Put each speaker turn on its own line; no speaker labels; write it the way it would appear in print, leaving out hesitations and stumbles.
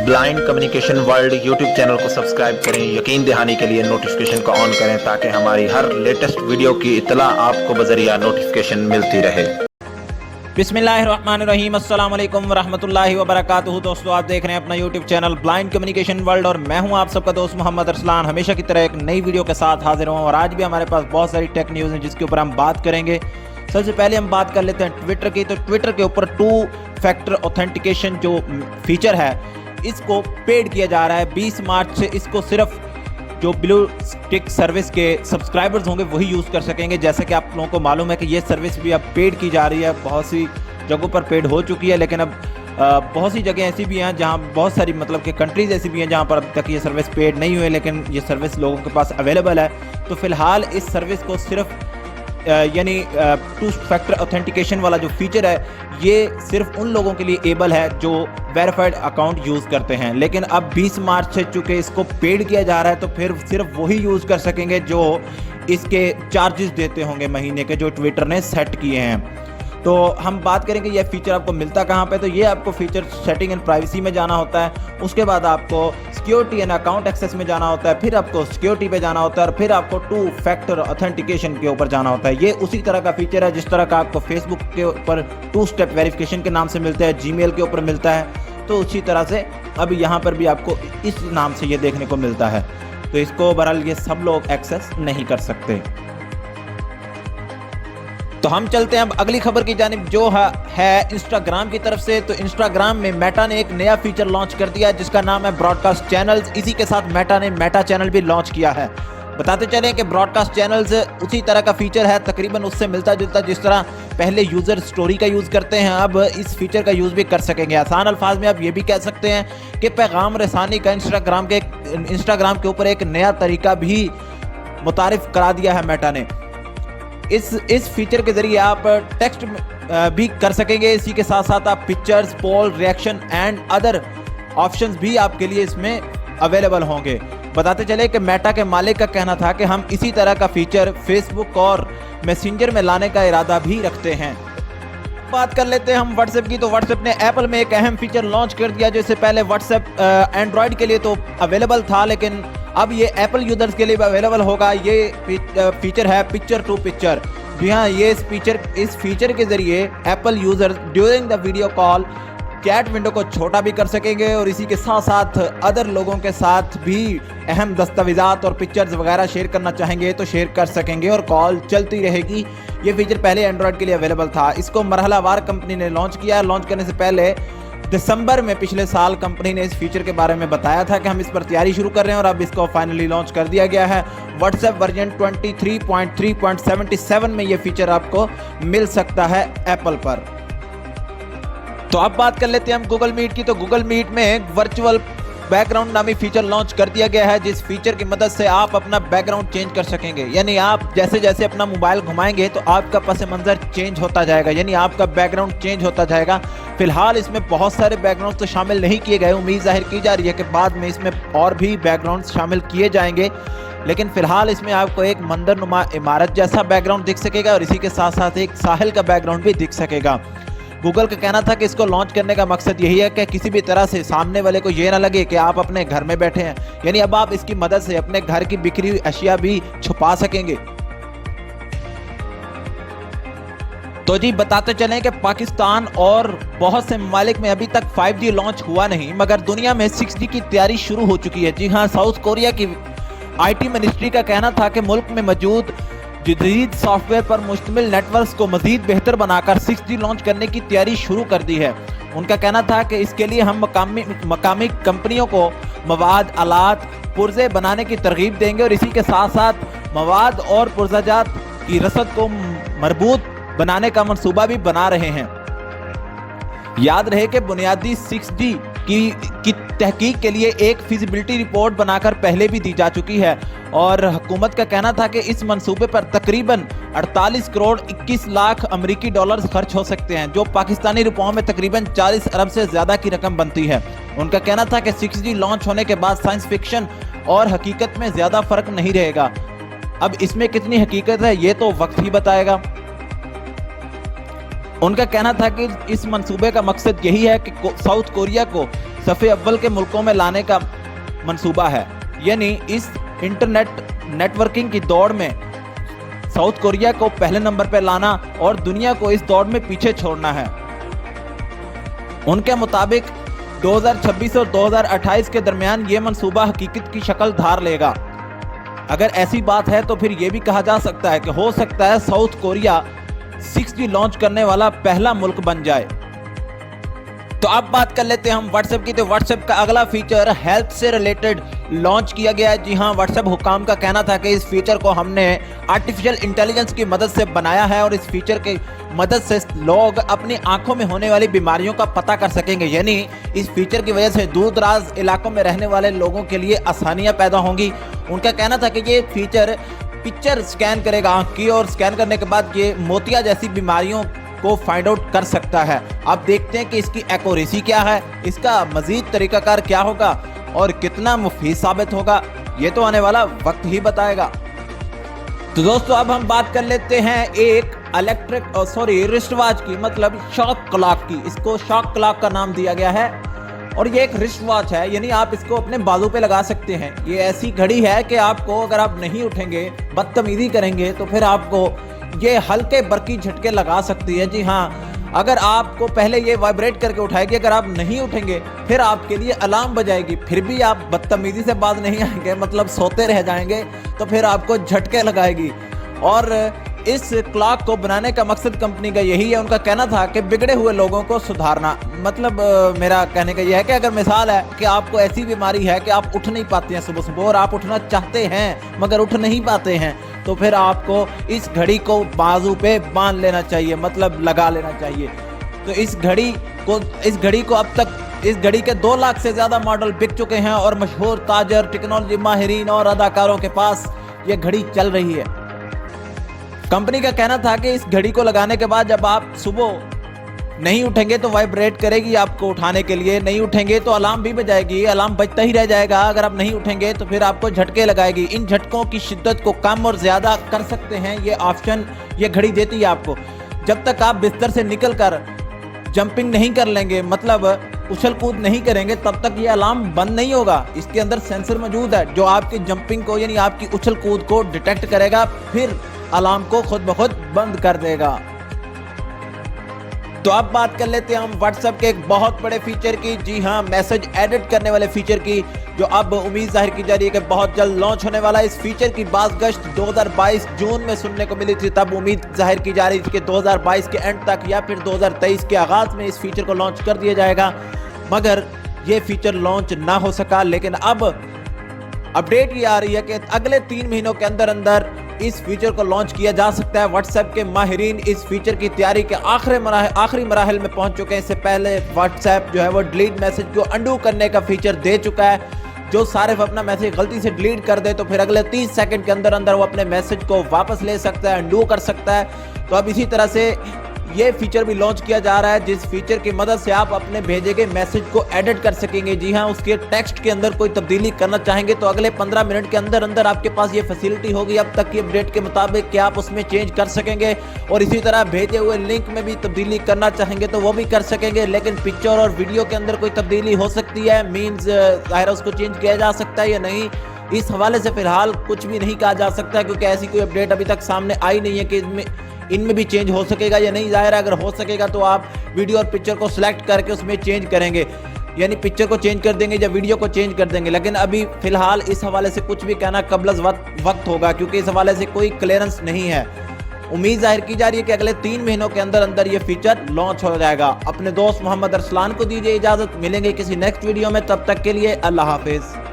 Blind communication world YouTube channel को subscribe करें। यकीन दहानी के लिए नोटिफिकेशन को ऑन करें ताकि हमारी हर लेटेस्ट वीडियो की इत्तला आपको बजरिया नोटिफिकेशन मिलती रहे।
बिस्मिल्लाहिर्रहमानिर्रहीम, अस्सलाम वालेकुम वरहमतुल्लाहि वबरकातुहू। दोस्तों, आप देख रहे हैं अपना YouTube channel blind communication world और मैं हूं आप सबका दोस्त मोहम्मद अरसलान। हमेशा की तरह एक नई वीडियो के साथ हाजिर हूं और आज भी हमारे पास बहुत सारी टेक न्यूज़ हैं जिसके ऊपर हम बात करेंगे। सबसे पहले हम बात कर लेते हैं ट्विटर की। तो ट्विटर के ऊपर 2 फैक्टर ऑथेंटिकेशन जो फीचर है इसको पेड किया जा रहा है। 20 मार्च से इसको सिर्फ जो ब्लू टिक सर्विस के सब्सक्राइबर्स होंगे वही यूज़ कर सकेंगे। जैसे कि आप लोगों को मालूम है कि ये सर्विस भी अब पेड की जा रही है, बहुत सी जगहों पर पेड हो चुकी है, लेकिन अब बहुत सी जगह ऐसी भी हैं जहां बहुत सारी मतलब कि कंट्रीज़ ऐसी भी हैं जहां पर अब तक ये सर्विस पेड नहीं हुई, लेकिन ये सर्विस लोगों के पास अवेलेबल है। तो फ़िलहाल इस सर्विस को सिर्फ यानी 2 फैक्टर ऑथेंटिकेशन वाला जो फीचर है ये सिर्फ उन लोगों के लिए एबल है जो वेरीफाइड अकाउंट यूज़ करते हैं। लेकिन अब 20 मार्च से चूँकि इसको पेड किया जा रहा है तो फिर सिर्फ वही यूज़ कर सकेंगे जो इसके चार्जेस देते होंगे महीने के, जो ट्विटर ने सेट किए हैं। तो हम बात करेंगे ये फीचर आपको मिलता कहाँ पे। तो ये आपको फीचर सेटिंग एंड प्राइवेसी में जाना होता है, उसके बाद आपको सिक्योरिटी एंड अकाउंट एक्सेस में जाना होता है, फिर आपको सिक्योरिटी पे जाना होता है और फिर आपको 2 फैक्टर ऑथेंटिकेशन के ऊपर जाना होता है। ये उसी तरह का फीचर है जिस तरह का आपको फेसबुक के ऊपर 2 स्टेप वेरिफिकेशन के नाम से मिलता है, जीमेल के ऊपर मिलता है, तो उसी तरह से अब यहाँ पर भी आपको इस नाम से ये देखने को मिलता है। तो इसको बहरहाल ये सब लोग एक्सेस नहीं कर सकते। तो हम चलते हैं अब अगली खबर की जानिब जो है इंस्टाग्राम की तरफ से। तो इंस्टाग्राम में मेटा ने एक नया फीचर लॉन्च कर दिया है जिसका नाम है ब्रॉडकास्ट चैनल्स। इसी के साथ मेटा ने मेटा चैनल भी लॉन्च किया है। बताते चलें कि ब्रॉडकास्ट चैनल्स उसी तरह का फीचर है, तकरीबन उससे मिलता जुलता जिस तरह पहले यूज़र स्टोरी का यूज़ करते हैं, अब इस फीचर का यूज़ भी कर सकेंगे। आसान अल्फाज में आप ये भी कह सकते हैं कि पैगाम रसानी का इंस्टाग्राम के ऊपर एक नया तरीका भी मुतारिफ करा दिया है मेटा ने। इस फीचर के ज़रिए आप टेक्स्ट भी कर सकेंगे, इसी के साथ साथ आप pictures, poll, reaction and other options भी आपके लिए इसमें अवेलेबल होंगे। बताते चले कि मेटा के मालिक का कहना था कि हम इसी तरह का फीचर फेसबुक और मैसेंजर में लाने का इरादा भी रखते हैं। बात कर लेते हैं हम व्हाट्सएप की। तो व्हाट्सएप ने एप्पल में एक अहम फीचर लॉन्च कर दिया। जैसे पहले व्हाट्सएप एंड्रॉयड के लिए तो अवेलेबल था, लेकिन अब ये एप्पल यूजर्स के लिए भी अवेलेबल होगा। ये फीचर है पिक्चर टू पिक्चर। जी हाँ, ये इस फीचर के ज़रिए Apple user during the video call chat window को छोटा भी कर सकेंगे और इसी के साथ साथ अदर लोगों के साथ भी अहम दस्तावेज़ात और पिक्चर्स वगैरह शेयर करना चाहेंगे तो शेयर कर सकेंगे और कॉल चलती रहेगी। ये फीचर पहले एंड्रॉयड के लिए अवेलेबल था। इसको मरहलावार कंपनी ने लॉन्च किया। लॉन्च करने से पहले दिसंबर में पिछले साल कंपनी ने इस फीचर के बारे में बताया था कि हम इस पर तैयारी शुरू कर रहे हैं और अब इसको फाइनली लॉन्च कर दिया गया है। व्हाट्सएप वर्जन 23.3.77 में ये फीचर आपको मिल सकता है एप्पल पर। तो अब बात कर लेते हैं हम गूगल मीट की। तो गूगल मीट में वर्चुअल बैकग्राउंड नामी फीचर लॉन्च कर दिया गया है, जिस फीचर की मदद से आप अपना बैकग्राउंड चेंज कर सकेंगे। यानी आप जैसे जैसे अपना मोबाइल घुमाएंगे तो आपका पस मंजर चेंज होता जाएगा, यानी आपका बैकग्राउंड चेंज होता जाएगा। फिलहाल इसमें बहुत सारे बैकग्राउंड तो शामिल नहीं किए गए। उम्मीद जाहिर की जा रही है कि बाद में इसमें और भी बैकग्राउंड शामिल किए जाएंगे, लेकिन फिलहाल इसमें आपको एक मंदिरनुमा इमारत जैसा बैकग्राउंड दिख सकेगा और इसी के साथ साथ एक साहिल का बैकग्राउंड भी दिख सकेगा। गूगल का कहना था कि इसको लॉन्च करने का मकसद यही है कि किसी भी तरह से सामने वाले को ये ना लगे कि आप अपने घर में बैठे हैं, यानी अब आप इसकी मदद से अपने घर की बिखरी हुई अशिया भी छुपा सकेंगे। तो जी बताते चलें कि पाकिस्तान और बहुत से ममालिक में अभी तक 5G लॉन्च हुआ नहीं, मगर दुनिया में 6G की तैयारी शुरू हो चुकी है। जी हाँ, साउथ कोरिया की IT मिनिस्ट्री का कहना था कि मुल्क में मौजूद जदीद सॉफ्टवेयर पर मुश्तमिल नेटवर्क्स को मजीद बेहतर बनाकर 6G लॉन्च करने की तैयारी शुरू कर दी है। उनका कहना था कि इसके लिए हम मकामी कंपनियों को मवाद, आलात, पुर्जे बनाने की तरगीब देंगे और इसी के साथ साथ मवाद और पुर्जाजात की रसद को मरबूत बनाने का मंसूबा भी बना रहे हैं। याद रहे कि बुनियादी 6G की तहकीक के लिए एक फिजिबिलिटी रिपोर्ट बनाकर पहले भी दी जा चुकी है और हुकूमत का कहना था कि इस मंसूबे पर तकरीबन 48 करोड़ 21 लाख अमेरिकी डॉलर्स खर्च हो सकते हैं, जो पाकिस्तानी रुपयों में तकरीबन 40 अरब से ज़्यादा की रकम बनती है। उनका कहना था कि 6G लॉन्च होने के बाद साइंस फिक्शन और हकीकत में ज़्यादा फ़र्क नहीं रहेगा। अब इसमें कितनी हकीकत है ये तो वक्त ही बताएगा। उनका कहना था कि इस मंसूबे का मकसद यही है कि साउथ कोरिया को सफ़े अव्वल के मुल्कों में लाने का मंसूबा है। यानी इस इंटरनेट नेटवर्किंग की दौड़ में साउथ कोरिया को पहले नंबर पर लाना और दुनिया को इस दौड़ में पीछे छोड़ना है। उनके मुताबिक 2026 और 2028 के दरमियान ये मंसूबा हकीकत की शक्ल धार लेगा। अगर ऐसी बात है तो फिर यह भी कहा जा सकता है कि हो सकता है साउथ कोरिया 6G लॉन्च करने वाला पहला मुल्क बन जाए। तो अब बात कर लेते हैं हम व्हाट्सएप की। तो व्हाट्सएप का अगला फीचर हेल्थ से रिलेटेड लॉन्च किया गया है। जी हाँ, व्हाट्सएप हुकाम का कहना था कि इस फीचर को हमने आर्टिफिशियल इंटेलिजेंस की मदद से बनाया है और इस फीचर की मदद से लोग अपनी आंखों में होने वाली बीमारियों का पता कर सकेंगे। यानी इस फीचर की वजह से दूर दराज इलाकों में रहने वाले लोगों के लिए आसानियां पैदा होंगी। उनका कहना था कि ये फीचर पिक्चर स्कैन करेगा आंख की और स्कैन करने के बाद ये मोतिया जैसी बीमारियों को फाइंड आउट कर सकता है। अब देखते हैं कि इसकी एक्यूरेसी क्या है, इसका मजीद तरीकाकार क्या होगा और कितना मुफीद साबित होगा, ये तो आने वाला वक्त ही बताएगा। तो दोस्तों अब हम बात कर लेते हैं एक रिस्ट वॉच की, मतलब शॉक क्लॉक की। इसको शॉक क्लॉक का नाम दिया गया है और ये एक रिस्ट वॉच है, यानी आप इसको अपने बाजू पे लगा सकते हैं। ये ऐसी घड़ी है कि आपको अगर आप नहीं उठेंगे, बदतमीजी करेंगे तो फिर आपको ये हल्के बरकी झटके लगा सकती है। जी हाँ, अगर आपको पहले ये वाइब्रेट करके उठाएगी, अगर आप नहीं उठेंगे फिर आपके लिए अलार्म बजाएगी, फिर भी आप बदतमीजी से बाज नहीं आएंगे, मतलब सोते रह जाएंगे, तो फिर आपको झटके लगाएगी। और इस क्लॉक को बनाने का मकसद कंपनी का यही है। उनका कहना था कि बिगड़े हुए लोगों को सुधारना। मतलब मेरा कहने का यह है कि अगर मिसाल है कि आपको ऐसी बीमारी है कि आप उठ नहीं पाते हैं सुबह सुबह और आप उठना चाहते हैं मगर उठ नहीं पाते हैं, तो फिर आपको इस घड़ी को बाजू पे बांध लेना चाहिए, मतलब लगा लेना चाहिए। तो इस घड़ी को अब तक इस घड़ी के 2 लाख से ज़्यादा मॉडल बिक चुके हैं और मशहूर ताजर, टेक्नोलॉजी माहिरीन और अदाकारों के पास ये घड़ी चल रही है। कंपनी का कहना था कि इस घड़ी को लगाने के बाद जब आप सुबह नहीं उठेंगे तो वाइब्रेट करेगी आपको उठाने के लिए, नहीं उठेंगे तो अलार्म भी बजाएगी, अलार्म बजता ही रह जाएगा। अगर आप नहीं उठेंगे तो फिर आपको झटके लगाएगी। इन झटकों की शिद्दत को कम और ज़्यादा कर सकते हैं, ये ऑप्शन ये घड़ी देती है आपको। जब तक आप बिस्तर से निकल कर जंपिंग नहीं कर लेंगे, मतलब उछल कूद नहीं करेंगे, तब तक ये अलार्म बंद नहीं होगा। इसके अंदर सेंसर मौजूद है जो आपकी जंपिंग को यानी आपकी उछल कूद को डिटेक्ट करेगा, फिर अलार्म को खुद ब खुद बंद कर देगा। तो अब बात कर लेते हैं हम व्हाट्सएप के एक बहुत बड़े फीचर की। जी हाँ, मैसेज एडिट करने वाले फीचर की, जो अब उम्मीद जाहिर की जा रही है कि बहुत जल्द लॉन्च होने वाला है। इस फीचर की बाज़गश्त 2022 जून में सुनने को मिली थी, तब उम्मीद जाहिर की जा रही थी कि 2022 के एंड तक या फिर 2023 के आगाज़ में इस फीचर को लॉन्च कर दिया जाएगा, मगर ये फीचर लॉन्च ना हो सका। लेकिन अब अपडेट ये आ रही है कि अगले 3 महीनों के अंदर अंदर इस फीचर को लॉन्च किया जा सकता है। व्हाट्सएप के माहिरीन इस फीचर की तैयारी के आखिरी मराहल में पहुंच चुके हैं। इससे पहले व्हाट्सएप जो है वो डिलीट मैसेज को अंडू करने का फीचर दे चुका है। जो सारिफ अपना मैसेज गलती से डिलीट कर दे तो फिर अगले 30 सेकंड के अंदर अंदर वो अपने मैसेज को वापस ले सकता है, अंडू कर सकता है। तो अब इसी तरह से ये फीचर भी लॉन्च किया जा रहा है, जिस फीचर की मदद से आप अपने भेजे गए मैसेज को एडिट कर सकेंगे। जी हाँ, उसके टेक्स्ट के अंदर कोई तब्दीली करना चाहेंगे तो अगले 15 मिनट के अंदर अंदर आपके पास ये फैसिलिटी होगी। अब तक की अपडेट के मुताबिक कि आप उसमें चेंज कर सकेंगे और इसी तरह भेजे हुए लिंक में भी तब्दीली करना चाहेंगे तो वो भी कर सकेंगे। लेकिन पिक्चर और वीडियो के अंदर कोई तब्दीली हो सकती है, मीन्स ज़ाहिर उसको चेंज किया जा सकता है या नहीं, इस हवाले से फिलहाल कुछ भी नहीं कहा जा सकता, क्योंकि ऐसी कोई अपडेट अभी तक सामने आई नहीं है कि इनमें भी चेंज हो सकेगा या नहीं। ज़ाहिर है अगर हो सकेगा तो आप वीडियो और पिक्चर को सिलेक्ट करके उसमें चेंज करेंगे, यानी पिक्चर को चेंज कर देंगे या वीडियो को चेंज कर देंगे। लेकिन अभी फिलहाल इस हवाले से कुछ भी कहना कबल वक्त होगा, क्योंकि इस हवाले से कोई क्लियरेंस नहीं है। उम्मीद जाहिर की जा रही है कि अगले 3 महीनों के अंदर अंदर ये फीचर लॉन्च हो जाएगा। अपने दोस्त मोहम्मद अरसलान को दीजिए इजाज़त, मिलेंगे किसी नेक्स्ट वीडियो में, तब तक के लिए अल्लाह हाफिज़।